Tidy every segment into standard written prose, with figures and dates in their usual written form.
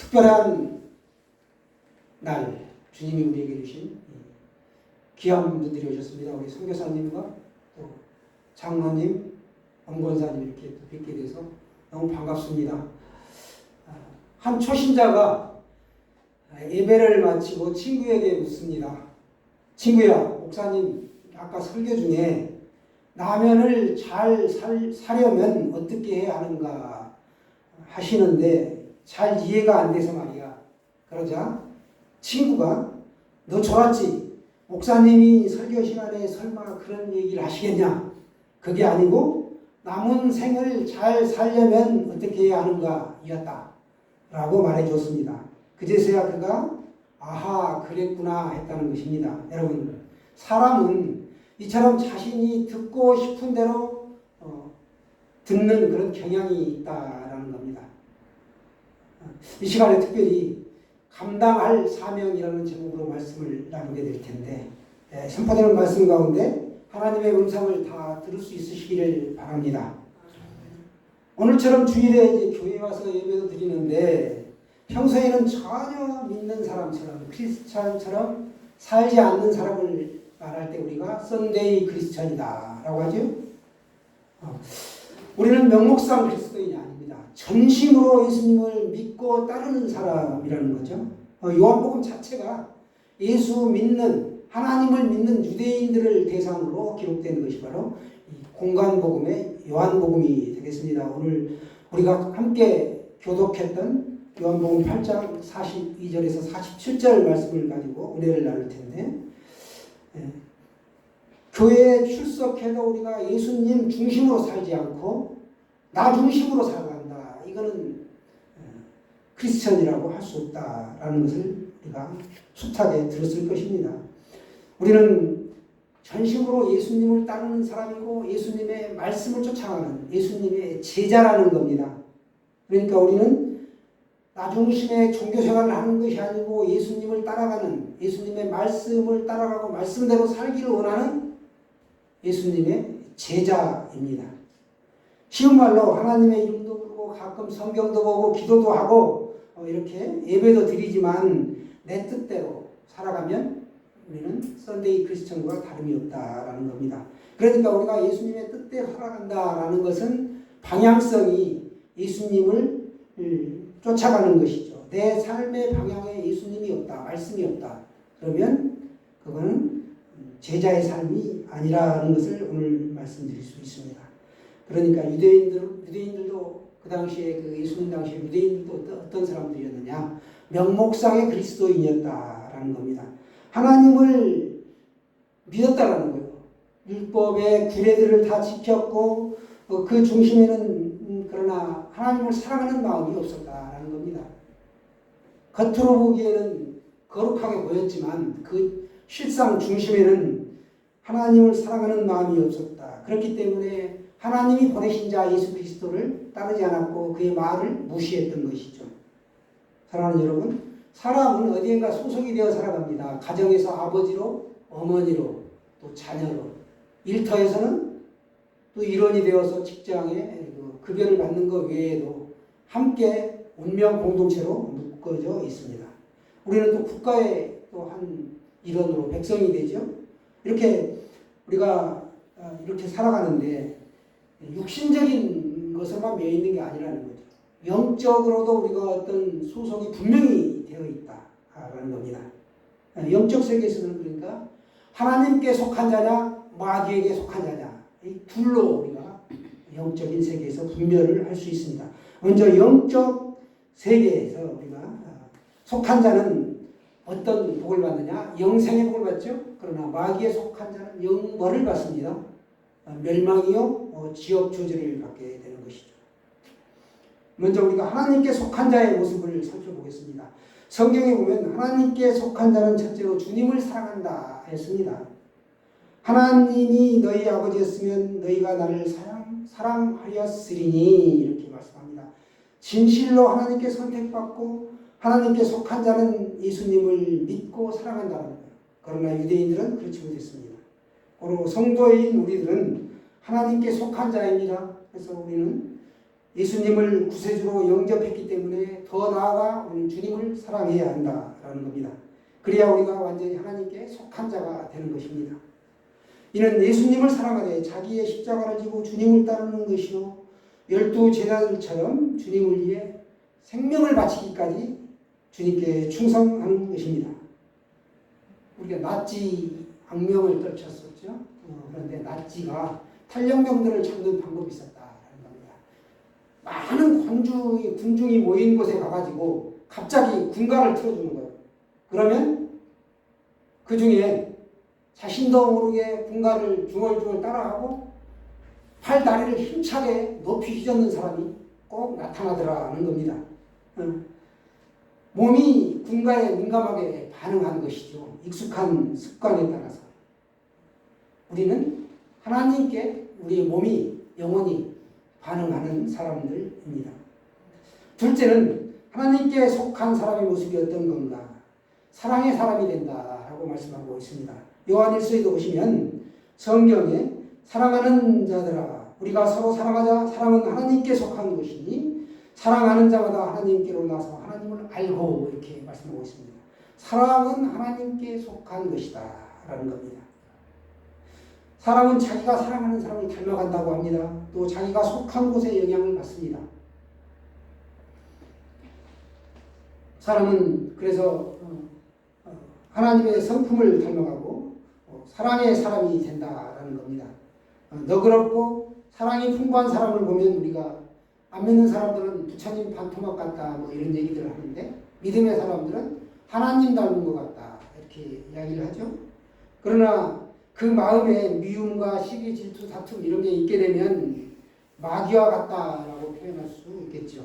특별한 날 주님이 우리에게 주신 귀한 분들이 오셨습니다. 우리 선교사님과 또 장로님, 엄권사님 이렇게 또 뵙게 돼서 너무 반갑습니다. 한 초신자가 예배를 마치고 친구에게 묻습니다. 친구야, 목사님 아까 설교 중에 라면을 잘 사려면 어떻게 해야 하는가 하시는데 잘 이해가 안 돼서 말이야. 그러자 친구가 너 좋았지? 목사님이 설교 시간에 설마 그런 얘기를 하시겠냐? 그게 아니고 남은 생을 잘 살려면 어떻게 해야 하는가 이었다 라고 말해줬습니다. 그제서야 그가 아하 그랬구나 했다는 것입니다. 여러분, 사람은 이처럼 자신이 듣고 싶은 대로 듣는 그런 경향이 있다라는 겁니다. 이 시간에 특별히 감당할 사명이라는 제목으로 말씀을 나누게 될 텐데, 선포되는 말씀 가운데 하나님의 음성을 다 들을 수 있으시기를 바랍니다. 오늘처럼 주일에 이제 교회 와서 예배도 드리는데 평소에는 전혀 믿는 사람처럼 크리스찬처럼 살지 않는 사람을 말할 때 우리가 썬데이 크리스찬이다 라고 하죠. 우리는 명목상 그리스도인이 아닙니다. 전심으로 예수님을 믿고 따르는 사람이라는 거죠. 요한복음 자체가 예수 믿는, 하나님을 믿는 유대인들을 대상으로 기록된 것이 바로 공간복음의 요한복음이 되겠습니다. 오늘 우리가 함께 교독했던 요한복음 8장 42절에서 47절 말씀을 가지고 은혜를 나눌 텐데, 교회에 출석해도 우리가 예수님 중심으로 살지 않고 나 중심으로 살아간다. 이거는 크리스천이라고 할 수 없다라는 것을 우리가 숱하게 들었을 것입니다. 우리는 전심으로 예수님을 따르는 사람이고 예수님의 말씀을 쫓아가는 예수님의 제자라는 겁니다. 그러니까 우리는 나 중심의 종교생활을 하는 것이 아니고 예수님을 따라가는, 예수님의 말씀을 따라가고 말씀대로 살기를 원하는 예수님의 제자입니다. 쉬운 말로 하나님의 이름도 부르고 가끔 성경도 보고 기도도 하고 이렇게 예배도 드리지만 내 뜻대로 살아가면 우리는 썬데이 크리스천과 다름이 없다라는 겁니다. 그러니까 우리가 예수님의 뜻대로 살아간다라는 것은 방향성이 예수님을 쫓아가는 것이죠. 내 삶의 방향에 예수님이 없다, 말씀이 없다. 그러면 그거는 제자의 삶이 아니라는 것을 오늘 말씀드릴 수 있습니다. 그러니까 유대인들도 그 당시에 그 예수님 당시에 유대인들도 어떤 사람들이었느냐? 명목상의 그리스도인이었다라는 겁니다. 하나님을 믿었다라는 거예요. 율법의 규례들을 다 지켰고 그 중심에는 그러나 하나님을 사랑하는 마음이 없었다라는 겁니다. 겉으로 보기에는 거룩하게 보였지만 그 실상 중심에는 하나님을 사랑하는 마음이 없었다. 그렇기 때문에 하나님이 보내신 자 예수 그리스도를 따르지 않았고 그의 말을 무시했던 것이죠. 사랑하는 여러분, 사람은 어디엔가 소속이 되어 살아갑니다. 가정에서 아버지로, 어머니로, 또 자녀로, 일터에서는 또 일원이 되어서 직장에 급여를 받는 것 외에도 함께 운명 공동체로 묶어져 있습니다. 우리는 또 국가의 또 한 일원으로 백성이 되죠. 이렇게 우리가 이렇게 살아가는데 육신적인 것에만 매여 있는 게 아니라는 거죠. 영적으로도 우리가 어떤 소속이 분명히 되어 있다라는 겁니다. 영적 세계에서는 그러니까 하나님께 속한 자냐 마귀에게 속한 자냐 이 둘로 우리가 영적인 세계에서 분별을 할 수 있습니다. 먼저 영적 세계에서 우리가 속한 자는 어떤 복을 받느냐? 영생의 복을 받죠. 그러나 마귀에 속한 자는 영벌을 받습니다. 멸망이요 지옥 저주를 받게 되는 것이죠. 먼저 우리가 하나님께 속한 자의 모습을 살펴보겠습니다. 성경에 보면 하나님께 속한 자는 첫째로 주님을 사랑한다 했습니다. 하나님이 너희 아버지였으면 너희가 나를 사랑하였으리니 이렇게 말씀합니다. 진실로 하나님께 선택받고 하나님께 속한 자는 예수님을 믿고 사랑한다는 거예요. 그러나 유대인들은 그렇지 못했습니다. 바로 성도인 우리들은 하나님께 속한 자입니다. 그래서 우리는 예수님을 구세주로 영접했기 때문에 더 나아가 우리는 주님을 사랑해야 한다라는 겁니다. 그래야 우리가 완전히 하나님께 속한 자가 되는 것입니다. 이는 예수님을 사랑하되 자기의 십자가를 지고 주님을 따르는 것이요 12 제자들처럼 주님을 위해 생명을 바치기까지 주님께 충성하는 것입니다. 우리가 나치 악명을 떨쳤었죠. 그런데 나치가 탈영병들을 잡는 방법이 있었다라는 겁니다. 많은 군중이 모인 곳에 가가지고 갑자기 군가를 틀어주는 거예요. 그러면 그 중에 자신도 모르게 군가를 중얼중얼 따라하고 팔 다리를 힘차게 높이 휘젓는 사람이 꼭 나타나더라는 겁니다. 몸이 군가에 민감하게 반응하는 것이죠. 익숙한 습관에 따라서. 우리는 하나님께 우리의 몸이 영원히 반응하는 사람들입니다. 둘째는 하나님께 속한 사람의 모습이 어떤 건가? 사랑의 사람이 된다라고 말씀하고 있습니다. 요한일서에도 보시면 성경에 사랑하는 자들아 우리가 서로 사랑하자. 사랑은 하나님께 속한 것이니 사랑하는 자마다 하나님께로 나서 하나님을 알고 이렇게 말씀하고 있습니다. 사랑은 하나님께 속한 것이다 라는 겁니다. 사람은 자기가 사랑하는 사람을 닮아간다고 합니다. 또 자기가 속한 곳에 영향을 받습니다. 사람은 그래서 하나님의 성품을 닮아가고 사랑의 사람이 된다라는 겁니다. 너그럽고 사랑이 풍부한 사람을 보면 우리가 안 믿는 사람들은 부처님 반토막 같다 뭐 이런 얘기들을 하는데 믿음의 사람들은 하나님 닮은 것 같다 이렇게 이야기를 하죠. 그러나 그 마음에 미움과 시기, 질투, 다툼 이런 게 있게 되면 마귀와 같다라고 표현할 수 있겠죠.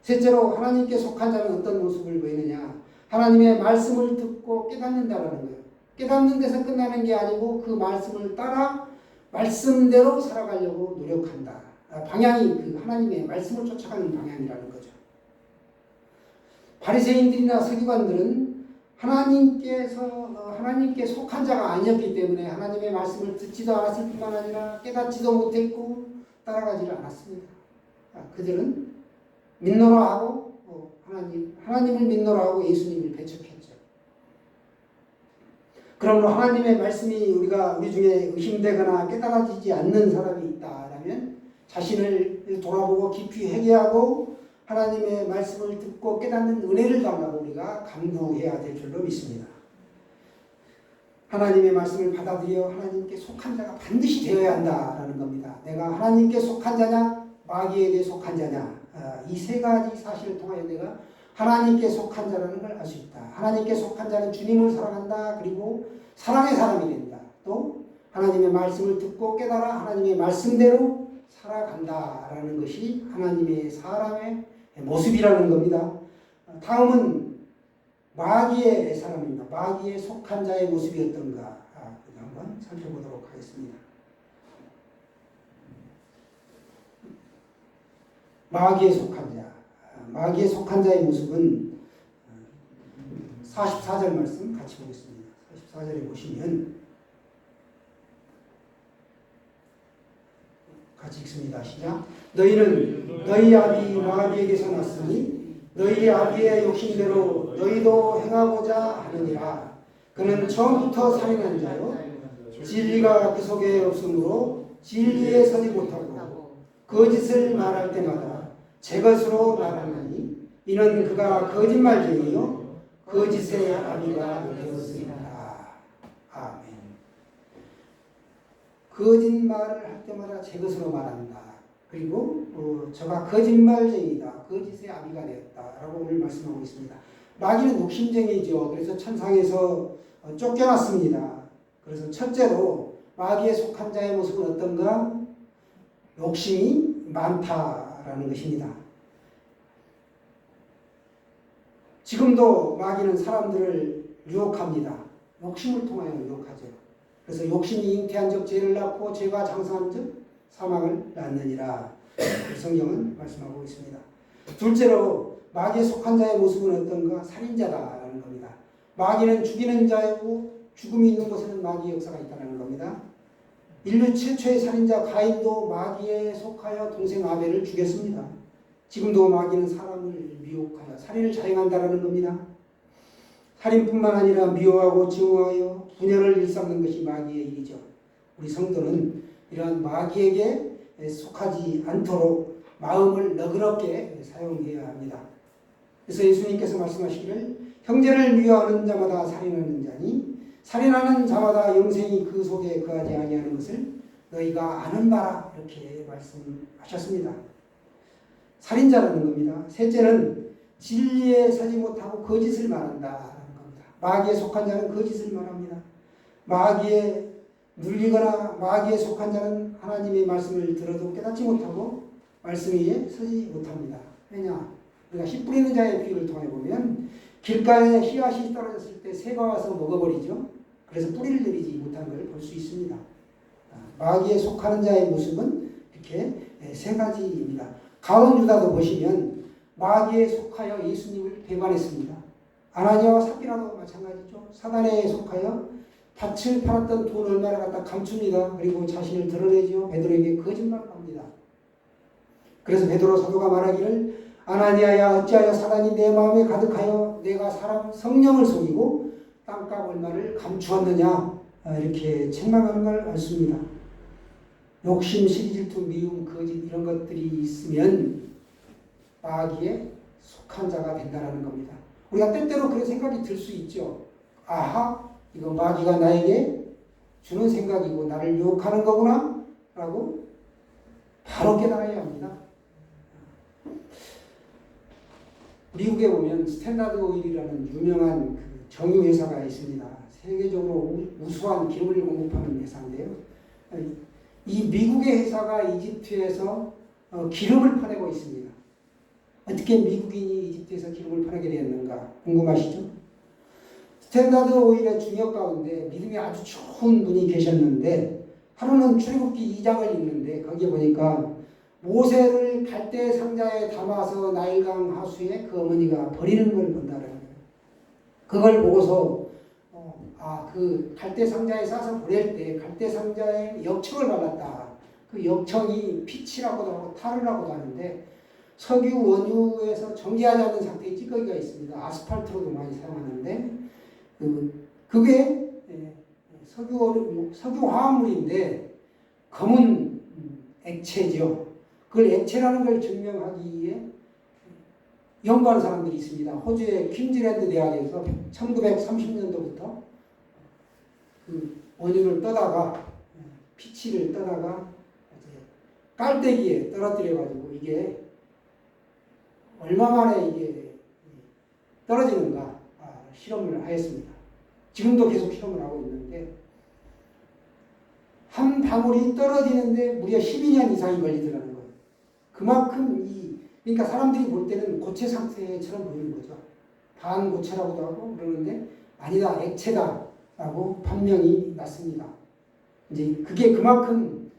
셋째로 하나님께 속한 자는 어떤 모습을 보이느냐. 하나님의 말씀을 듣고 깨닫는다라는 거예요. 깨닫는 데서 끝나는 게 아니고 그 말씀을 따라 말씀대로 살아가려고 노력한다. 방향이 그 하나님의 말씀을 쫓아가는 방향이라는 거죠. 바리새인들이나 서기관들은 하나님께 속한 자가 아니었기 때문에 하나님의 말씀을 듣지도 않았을 뿐만 아니라 깨닫지도 못했고 따라가지를 않았습니다. 그들은 믿노라 하고 하나님을 믿노라 하고 예수님을 배척했죠. 그러므로 하나님의 말씀이 우리 중에 의심되거나 깨달아지지 않는 사람이 있다라면 자신을 돌아보고 깊이 회개하고 하나님의 말씀을 듣고 깨닫는 은혜를 달라고 우리가 간구해야 될 줄로 믿습니다. 하나님의 말씀을 받아들여 하나님께 속한 자가 반드시 되어야 한다라는 겁니다. 내가 하나님께 속한 자냐 마귀에게 속한 자냐 이 세 가지 사실을 통하여 내가 하나님께 속한 자라는 걸 알 수 있다. 하나님께 속한 자는 주님을 사랑한다. 그리고 사랑의 사람이 된다. 또 하나님의 말씀을 듣고 깨달아 하나님의 말씀대로 살아간다라는 것이 하나님의 사람의 모습이라는 겁니다. 다음은 마귀의 사람입니다. 마귀에 속한 자의 모습이 어떤가 한번 살펴보도록 하겠습니다. 마귀에 속한 자. 마귀에 속한 자의 모습은 44절 말씀 같이 보겠습니다. 44절에 보시면 같이 읽습니다. 시작. 너희는 너희 아비 마귀에게서 났으니 너희 아비의 욕심대로 너희도 행하고자 하느니라. 그는 처음부터 살인한 자요 진리가 그 속에 없으므로 진리에 서지 못하고 거짓을 말할 때마다 제 것으로 말하나니 이는 그가 거짓말쟁이요 거짓의 아비가 되었습니다. 아멘. 거짓말을 할 때마다 제 것으로 말한다. 그리고 저가 거짓말쟁이다. 거짓의 아비가 되었다라고 오늘 말씀하고 있습니다. 마귀는 욕심쟁이죠. 그래서 천상에서 쫓겨났습니다. 그래서 첫째로 마귀에 속한 자의 모습은 어떤가? 욕심이 많다라는 것입니다. 지금도 마귀는 사람들을 유혹합니다. 욕심을 통하여 유혹하죠. 그래서 욕심이 잉태한 적 죄를 낳고 죄가 장성한 적 사망을 낳느니라. 성경은 말씀하고 있습니다. 둘째로 마귀에 속한 자의 모습은 어떤가? 살인자다라는 겁니다. 마귀는 죽이는 자이고 죽음이 있는 곳에는 마귀의 역사가 있다는 겁니다. 인류 최초의 살인자 가인도 마귀에 속하여 동생 아벨을 죽였습니다. 지금도 마귀는 사람을 미혹하여 살인을 자행한다라는 겁니다. 살인뿐만 아니라 미워하고 증오하여 분열을 일삼는 것이 마귀의 일이죠. 우리 성도는 이러한 마귀에게 속하지 않도록 마음을 너그럽게 사용해야 합니다. 그래서 예수님께서 말씀하시기를 형제를 미워하는 자마다 살인하는 자니 살인하는 자마다 영생이 그 속에 거하지 아니하는 것을 너희가 아는 바라 이렇게 말씀하셨습니다. 살인자라는 겁니다. 셋째는 진리에 서지 못하고 거짓을 말한다라는 겁니다. 마귀에 속한 자는 거짓을 말합니다. 마귀에 눌리거나 마귀에 속한 자는 하나님의 말씀을 들어도 깨닫지 못하고 말씀 위에 서지 못합니다. 왜냐? 우리가 씨 뿌리는 자의 비유를 통해 보면 길가에 씨앗이 떨어졌을 때 새가 와서 먹어버리죠. 그래서 뿌리를 내리지 못한 걸 볼 수 있습니다. 마귀에 속하는 자의 모습은 이렇게 세 가지입니다. 가룟 유다도 보시면 마귀에 속하여 예수님을 배반했습니다. 아나니아와 삽비라도 마찬가지죠. 사단에 속하여 밭을 팔았던 돈 얼마를 갖다 감춥니다. 그리고 자신을 드러내죠. 베드로에게 거짓말을 합니다. 그래서 베드로 사도가 말하기를 아나니아야 어찌하여 사단이 내 마음에 가득하여 내가 사람 성령을 속이고 땅값 얼마를 감추었느냐 이렇게 책망하는 걸 알습니다. 욕심, 시기질투, 미움, 거짓 이런 것들이 있으면 마귀에 속한 자가 된다는 겁니다. 우리가 때때로 그런 생각이 들 수 있죠. 아하, 이거 마귀가 나에게 주는 생각이고 나를 유혹하는 거구나 라고 바로 깨달아야 합니다. 미국에 보면 스탠다드 오일이라는 유명한 정유회사가 있습니다. 세계적으로 우수한 기름을 공급하는 회사인데요. 이 미국의 회사가 이집트에서 기름을 파내고 있습니다. 어떻게 미국인이 이집트에서 기름을 파내게 되었는가 궁금하시죠? 스탠다드 오일의 중역 가운데 믿음이 아주 좋은 분이 계셨는데 하루는 출애굽기 2장을 읽는데 거기에 보니까 모세를 갈대 상자에 담아서 나일강 하수에 그 어머니가 버리는 걸 본다는 거예요. 그걸 보고서 그 갈대 상자에 싸서 보낼 때 갈대 상자에 역청을 발랐다. 그 역청이 피치라고도 하고 타르라고도 하는데 석유 원유에서 정제하지 않는 상태의 찌꺼기가 있습니다. 아스팔트로도 많이 사용하는데 그게 석유 화합물인데 검은 액체죠. 그걸 액체라는 걸 증명하기 위해 연구하는 사람들이 있습니다. 호주의 퀸즐랜드 대학에서 1930년도부터 그 원유를 떠다가 피치를 떠다가 깔때기에 떨어뜨려 가지고 이게 얼마 만에 이게 떨어지는가 실험을 하였습니다. 지금도 계속 실험을 하고 있는데 한 방울이 떨어지는데 무려 12년 이상이 걸리더라는 거예요. 그만큼 그러니까 사람들이 볼 때는 고체 상태처럼 보이는 거죠. 반고체라고도 하고 그러는데 아니다, 액체다라고 판명이 났습니다. 이제 그게 그만큼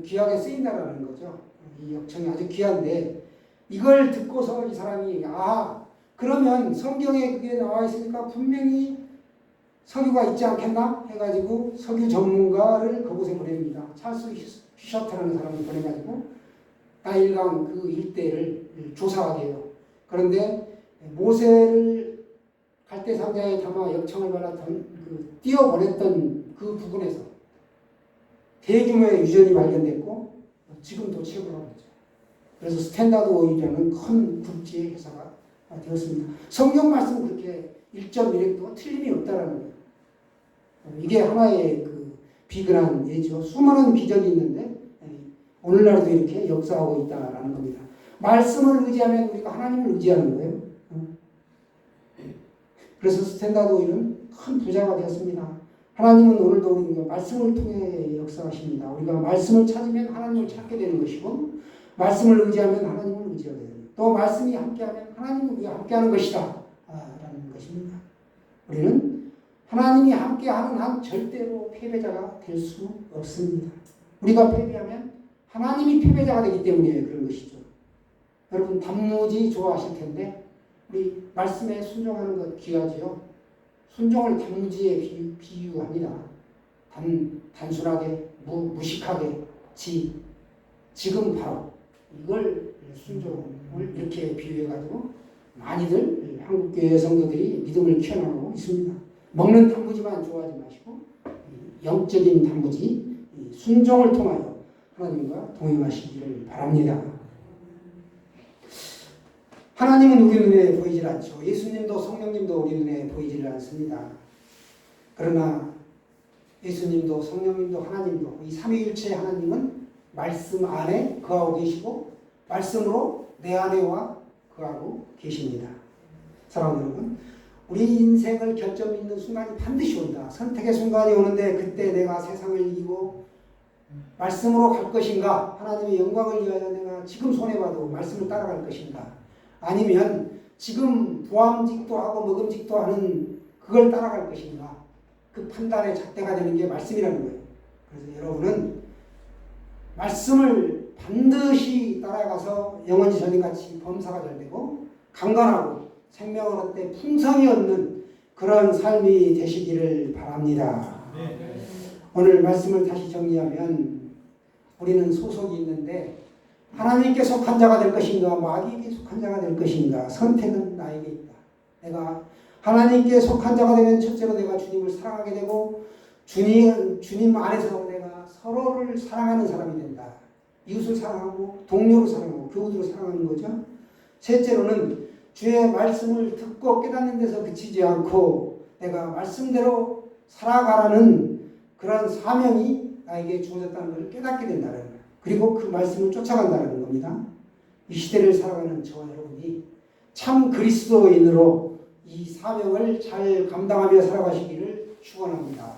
귀하게 쓰인다라는 거죠. 이 역청이 아주 귀한데 이걸 듣고서 이 사람이 그러면 성경에 그게 나와 있으니까 분명히 석유가 있지 않겠나 해가지고 석유 전문가를 그곳에 보냅니다. 찰스 휘셔트라는 사람을 보내가지고 나일강 그 일대를 조사하게 해요. 그런데 모세를 갈대 상자에 담아 역청을 발랐던 띄어보냈던 그 부분에서 대규모의 유전이 발견됐고 지금도 채굴 하고 있죠. 그래서 스탠다드 오일이라는 큰 국제 회사가 되었습니다. 성경 말씀 그렇게 1.1획도 틀림이 없다라는 거예요. 이게 하나의 비근한 예죠. 수많은 기적이 있는데 오늘날도 이렇게 역사하고 있다라는 겁니다. 말씀을 의지하면 우리가 하나님을 의지하는 거예요. 그래서 스탠다드 오일은 큰 부자가 되었습니다. 하나님은 오늘도 우리 말씀을 통해 역사하십니다. 우리가 말씀을 찾으면 하나님을 찾게 되는 것이고 말씀을 의지하면 하나님을 의지하게 됩니다. 또 말씀이 함께하면 하나님은 우리가 함께하는 것이다 라는 것입니다. 우리는 하나님이 함께하는 한 절대로 패배자가 될 수 없습니다. 우리가 패배하면 하나님이 패배자가 되기 때문에 그런 것이죠. 여러분 단무지 좋아하실 텐데 우리 말씀에 순종하는 것 귀하지요. 순종을 단무지에 비유합니다. 단순하게 무식하게 지금 바로 이걸 순종을 이렇게 비유해가지고 많이들 한국교회 성도들이 믿음을 키워나가고 있습니다. 먹는 단무지만 좋아하지 마시고 영적인 단무지 순종을 통하여 하나님과 동행하시기를 바랍니다. 하나님은 우리 눈에 보이질 않죠. 예수님도 성령님도 우리 눈에 보이질 않습니다. 그러나 예수님도 성령님도 하나님도 이 삼위일체 하나님은 말씀 안에 거하고 계시고 말씀으로 내 안에와 거하고 계십니다. 사랑하는 여러분, 우리 인생을 결정 짓는 순간이 반드시 온다. 선택의 순간이 오는데 그때 내가 세상을 이기고 말씀으로 갈 것인가? 하나님의 영광을 위하여 내가 지금 손해봐도 말씀을 따라갈 것인가? 아니면 지금 부함직도 하고 먹음직도 하는 그걸 따라갈 것인가? 그 판단의 잣대가 되는 게 말씀이라는 거예요. 그래서 여러분은 말씀을 반드시 따라가서 영원히 전인같이 범사가 잘 되고 강건하고 생명을 얻되 풍성히 얻는 그런 삶이 되시기를 바랍니다. 오늘 말씀을 다시 정리하면 우리는 소속이 있는데 하나님께 속한 자가 될 것인가 마귀에게 속한 자가 될 것인가 선택은 나에게 있다. 내가 하나님께 속한 자가 되면 첫째로 내가 주님을 사랑하게 되고 주님 안에서 내가 서로를 사랑하는 사람이 된다. 이웃을 사랑하고 동료를 사랑하고 교우들을 사랑하는 거죠. 셋째로는 주의 말씀을 듣고 깨닫는 데서 그치지 않고 내가 말씀대로 살아가라는 그런 사명이 나에게 주어졌다는 것을 깨닫게 된다는 거예요. 그리고 그 말씀을 쫓아간다는 겁니다. 이 시대를 살아가는 저와 여러분이 참 그리스도인으로 이 사명을 잘 감당하며 살아가시기를 축원합니다.